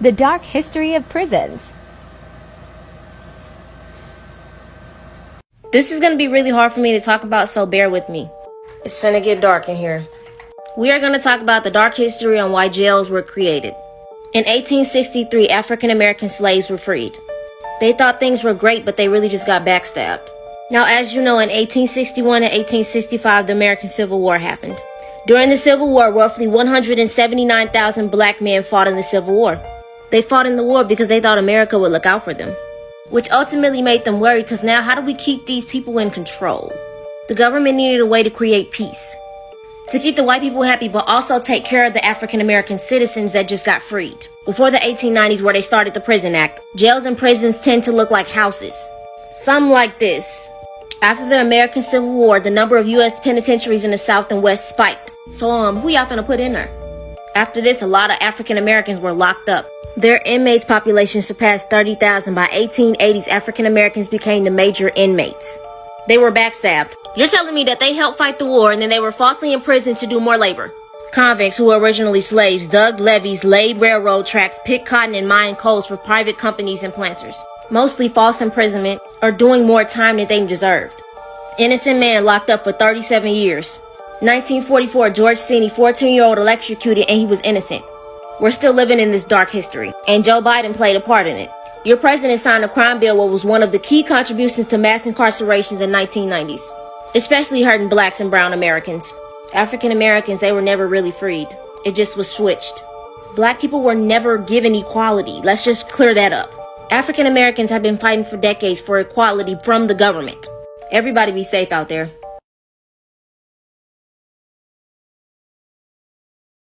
The dark history of prisons. This is going to be really hard for me to talk about, so bear with me. It's finna get dark in here. We are going to talk about the dark history on why jails were created. In 1863, African American slaves were freed. They thought things were great, but they really just got backstabbed. Now, as you know, in 1861 and 1865, the American Civil War happened. During the Civil War, roughly 179,000 black men fought in the Civil War. They fought in the war because they thought America would look out for them, which ultimately made them worry because now how do we keep these people in control? The government needed a way to create peace, to keep the white people happy, but also take care of the African American citizens that just got freed. Before the 1890s, where they started the Prison Act, jails and prisons tend to look like houses. Some like this. After the American Civil War, the number of U.S. penitentiaries in the South and West spiked. So, who y'all finna put in there? After this, a lot of African Americans were locked up. Their inmates population surpassed 30,000. By 1880s, African Americans became the major inmates. They were backstabbed. You're telling me that they helped fight the war and then they were falsely imprisoned to do more labor? Convicts who were originally slaves dug levees, laid railroad tracks, picked cotton and mined coals for private companies and planters. Mostly false imprisonment or doing more time than they deserved. Innocent man locked up for 37 years. 1944, George Steeny, 14-year-old, electrocuted and he was innocent. We're still living in this dark history, and Joe Biden played a part in it. Your president signed a crime bill what was one of the key contributions to mass incarcerations in 1990s, especially hurting blacks and brown Americans. African Americans, they were never really freed. It just was switched. Black people were never given equality. Let's just clear that up. African Americans have been fighting for decades for equality from the government. Everybody be safe out there.